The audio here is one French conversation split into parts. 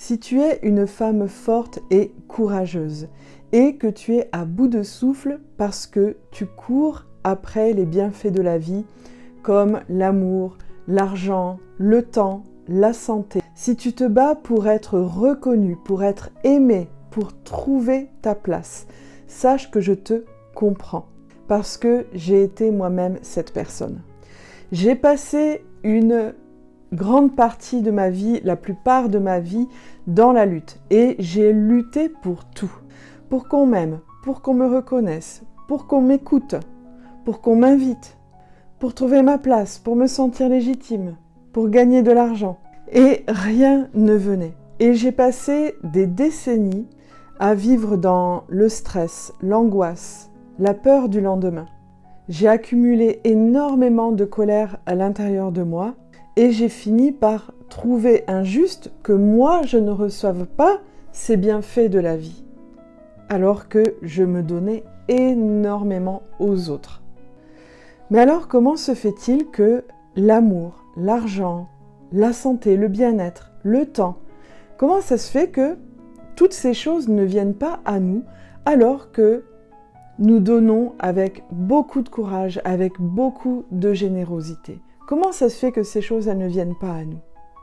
Si tu es une femme forte et courageuse et que tu es à bout de souffle parce que tu cours après les bienfaits de la vie comme l'amour, l'argent, le temps, la santé, si tu te bats pour être reconnue, pour être aimée, pour trouver ta place, sache que je te comprends parce que j'ai été moi-même cette personne. J'ai passé une grande partie de ma vie, la plupart de ma vie, dans la lutte. Et j'ai lutté pour tout. Pour qu'on m'aime, pour qu'on me reconnaisse, pour qu'on m'écoute, pour qu'on m'invite, pour trouver ma place, pour me sentir légitime, pour gagner de l'argent. Et rien ne venait. Et j'ai passé des décennies à vivre dans le stress, l'angoisse, la peur du lendemain. J'ai accumulé énormément de colère à l'intérieur de moi et j'ai fini par trouver injuste que moi je ne reçoive pas ces bienfaits de la vie, alors que je me donnais énormément aux autres. Mais alors comment se fait-il que l'amour, l'argent, la santé, le bien-être, le temps, comment ça se fait que toutes ces choses ne viennent pas à nous alors que nous donnons avec beaucoup de courage, avec beaucoup de générosité? Comment ça se fait que ces choses elles ne viennent pas à nous?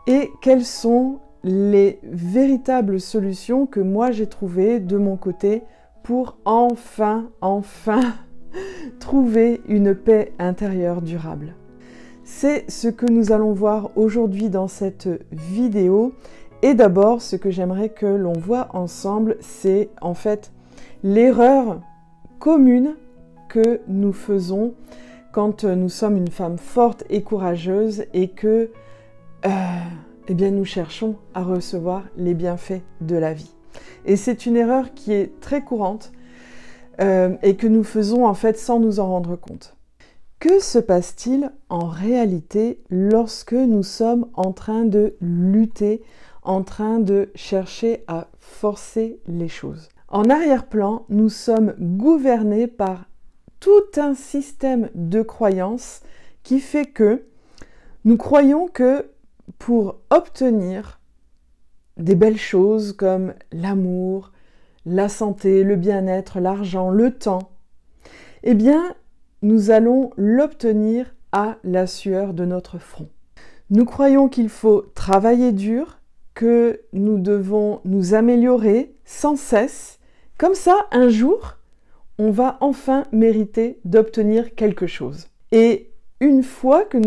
Et quelles sont les véritables solutions que moi j'ai trouvées de mon côté pour enfin trouver une paix intérieure durable? C'est ce que nous allons voir aujourd'hui dans cette vidéo. Et d'abord, ce que j'aimerais que l'on voit ensemble, c'est en fait l'erreur commune que nous faisons quand nous sommes une femme forte et courageuse et que eh bien, nous cherchons à recevoir les bienfaits de la vie. Et c'est une erreur qui est très courante et que nous faisons en fait sans nous en rendre compte. Que se passe-t-il en réalité lorsque nous sommes en train de lutter, en train de chercher à forcer les choses? En arrière-plan, nous sommes gouvernés par tout un système de croyances qui fait que nous croyons que pour obtenir des belles choses comme l'amour, la santé, le bien-être, l'argent, le temps, eh bien, nous allons l'obtenir à la sueur de notre front. Nous croyons qu'il faut travailler dur, que nous devons nous améliorer sans cesse. Comme ça, un jour, on va enfin mériter d'obtenir quelque chose. Et une fois que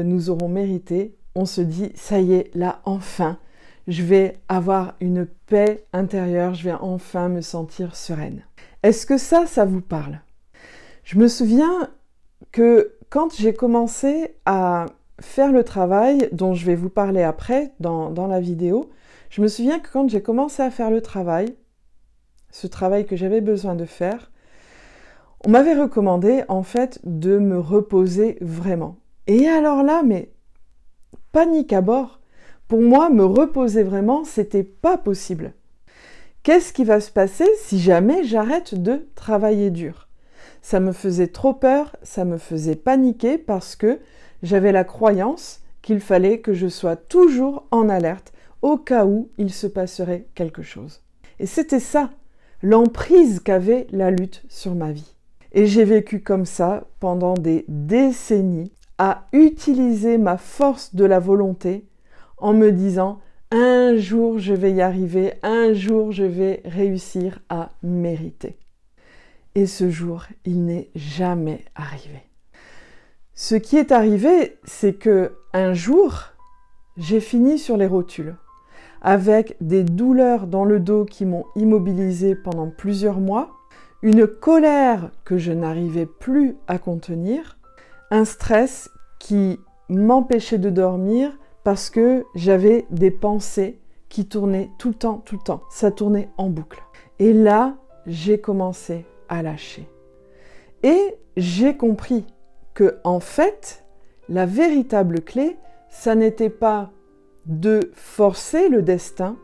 nous aurons mérité, on se dit, ça y est, là, enfin, je vais avoir une paix intérieure, je vais enfin me sentir sereine. Est-ce que ça vous parle? Je me souviens que quand j'ai commencé à faire le travail dont je vais vous parler après dans la vidéo, je me souviens que quand j'ai commencé à faire le travail, ce travail que j'avais besoin de faire, on m'avait recommandé en fait de me reposer vraiment. Et alors là, mais panique à bord. Pour moi, me reposer vraiment, c'était pas possible. Qu'est-ce qui va se passer si jamais j'arrête de travailler dur? Ça me faisait trop peur, ça me faisait paniquer parce que j'avais la croyance qu'il fallait que je sois toujours en alerte au cas où il se passerait quelque chose. Et c'était ça, l'emprise qu'avait la lutte sur ma vie. Et j'ai vécu comme ça pendant des décennies à utiliser ma force de la volonté en me disant « un jour je vais y arriver, un jour je vais réussir à mériter ». Et ce jour, il n'est jamais arrivé. Ce qui est arrivé, c'est que un jour, j'ai fini sur les rotules, avec des douleurs dans le dos qui m'ont immobilisée pendant plusieurs mois, une colère que je n'arrivais plus à contenir, un stress qui m'empêchait de dormir parce que j'avais des pensées qui tournaient tout le temps, ça tournait en boucle. Et là, j'ai commencé à lâcher. Et j'ai compris que, en fait, la véritable clé, ça n'était pas de forcer le destin,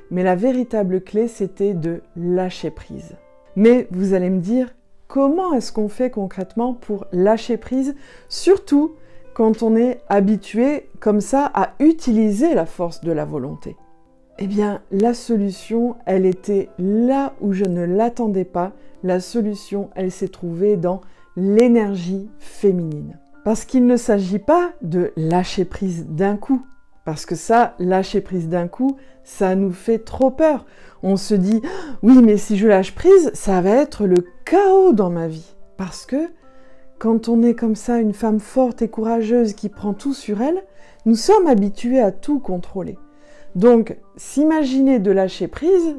mais la véritable clé, c'était de lâcher prise. Mais vous allez me dire, comment est-ce qu'on fait concrètement pour lâcher prise, surtout quand on est habitué comme ça à utiliser la force de la volonté? Eh bien, la solution, elle était là où je ne l'attendais pas. La solution, elle s'est trouvée dans l'énergie féminine. Parce qu'il ne s'agit pas de lâcher prise d'un coup. Parce que ça, lâcher prise d'un coup, ça nous fait trop peur. On se dit, oui, mais si je lâche prise, ça va être le chaos dans ma vie. Parce que quand on est comme ça, une femme forte et courageuse qui prend tout sur elle, nous sommes habitués à tout contrôler. Donc, s'imaginer de lâcher prise,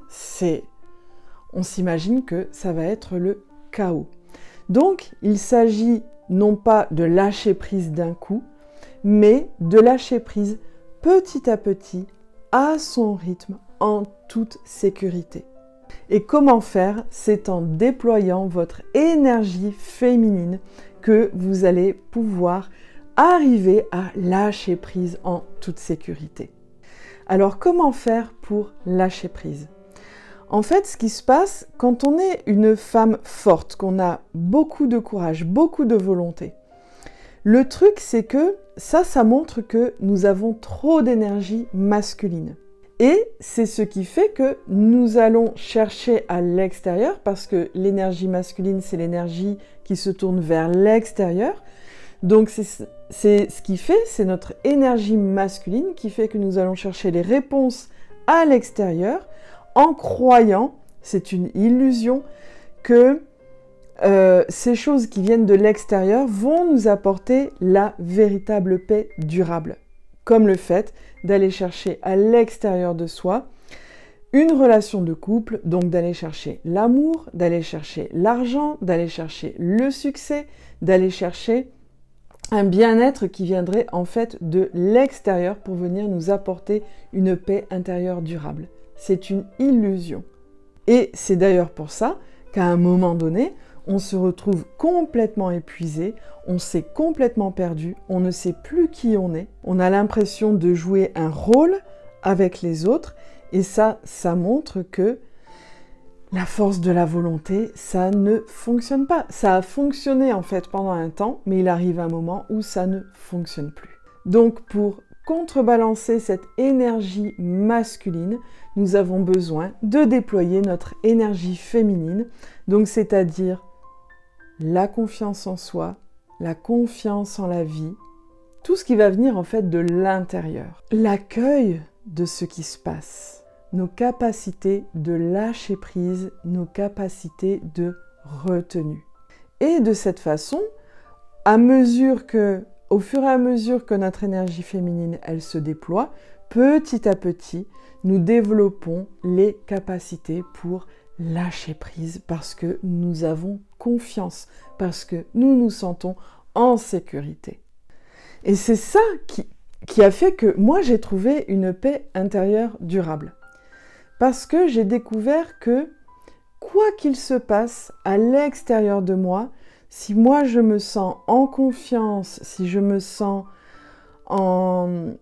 on s'imagine que ça va être le chaos. Donc, il s'agit non pas de lâcher prise d'un coup, mais de lâcher prise petit à petit, à son rythme, en toute sécurité. Et comment faire? C'est en déployant votre énergie féminine que vous allez pouvoir arriver à lâcher prise en toute sécurité. Alors, comment faire pour lâcher prise? En fait, ce qui se passe, quand on est une femme forte, qu'on a beaucoup de courage, beaucoup de volonté, le truc, c'est que ça montre que nous avons trop d'énergie masculine. Et c'est ce qui fait que nous allons chercher à l'extérieur, parce que l'énergie masculine, c'est l'énergie qui se tourne vers l'extérieur. Donc c'est ce qui fait, c'est notre énergie masculine qui fait que nous allons chercher les réponses à l'extérieur en croyant, c'est une illusion, que ces choses qui viennent de l'extérieur vont nous apporter la véritable paix durable. Comme le fait d'aller chercher à l'extérieur de soi une relation de couple, donc d'aller chercher l'amour, d'aller chercher l'argent, d'aller chercher le succès, d'aller chercher un bien-être qui viendrait en fait de l'extérieur pour venir nous apporter une paix intérieure durable. C'est une illusion. Et c'est d'ailleurs pour ça qu'à un moment donné, on se retrouve complètement épuisé, on s'est complètement perdu, on ne sait plus qui on a l'impression de jouer un rôle avec les autres, et ça montre que la force de la volonté, ça ne fonctionne pas. Ça a fonctionné en fait pendant un temps, mais il arrive un moment où ça ne fonctionne plus. Donc pour contrebalancer cette énergie masculine, nous avons besoin de déployer notre énergie féminine, donc c'est-à-dire la confiance en soi, la confiance en la vie, tout ce qui va venir en fait de l'intérieur. L'accueil de ce qui se passe, nos capacités de lâcher prise, nos capacités de retenue. Et de cette façon, au fur et à mesure que notre énergie féminine, elle se déploie, petit à petit, nous développons les capacités pour lâcher prise parce que nous avons confiance, parce que nous nous sentons en sécurité. Et c'est ça qui a fait que moi j'ai trouvé une paix intérieure durable. Parce que j'ai découvert que quoi qu'il se passe à l'extérieur de moi, si moi je me sens en confiance, si je me sens en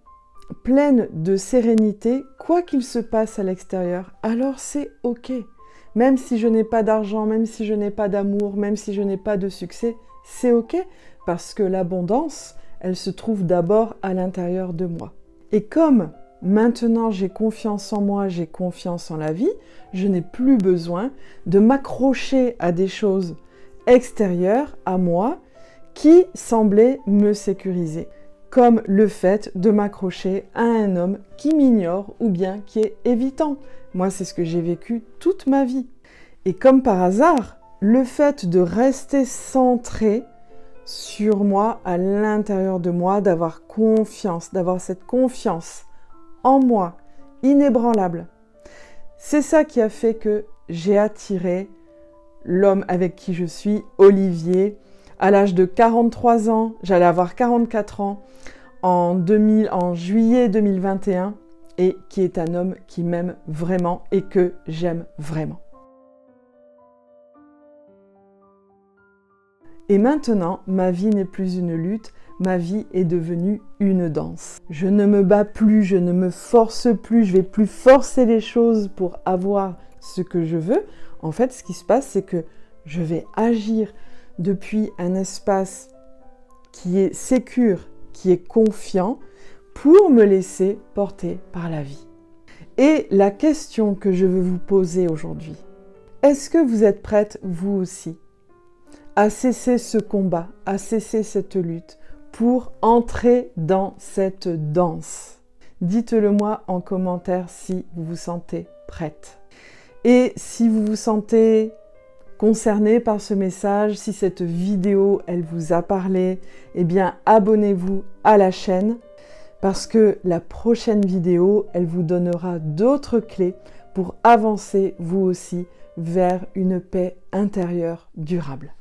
pleine de sérénité, quoi qu'il se passe à l'extérieur, alors c'est ok. Même si je n'ai pas d'argent, même si je n'ai pas d'amour, même si je n'ai pas de succès, c'est ok, parce que l'abondance, elle se trouve d'abord à l'intérieur de moi. Et comme maintenant j'ai confiance en moi, j'ai confiance en la vie, je n'ai plus besoin de m'accrocher à des choses extérieures à moi qui semblaient me sécuriser. Comme le fait de m'accrocher à un homme qui m'ignore ou bien qui est évitant. Moi, c'est ce que j'ai vécu toute ma vie. Et comme par hasard, le fait de rester centré sur moi, à l'intérieur de moi, d'avoir confiance, d'avoir cette confiance en moi, inébranlable, c'est ça qui a fait que j'ai attiré l'homme avec qui je suis, Olivier, à l'âge de 43 ans, j'allais avoir 44 ans, en juillet 2021, et qui est un homme qui m'aime vraiment et que j'aime vraiment. Et maintenant, ma vie n'est plus une lutte, ma vie est devenue une danse. Je ne me bats plus, je ne me force plus, je ne vais plus forcer les choses pour avoir ce que je veux. En fait, ce qui se passe, c'est que je vais agir depuis un espace qui est sécure, qui est confiant, pour me laisser porter par la vie. Et la question que je veux vous poser aujourd'hui, est-ce que vous êtes prête, vous aussi, à cesser ce combat, à cesser cette lutte pour entrer dans cette danse? Dites-le moi en commentaire si vous vous sentez prête. Et si vous vous sentez concerné par ce message, si cette vidéo, elle vous a parlé, eh bien abonnez-vous à la chaîne parce que la prochaine vidéo, elle vous donnera d'autres clés pour avancer vous aussi vers une paix intérieure durable.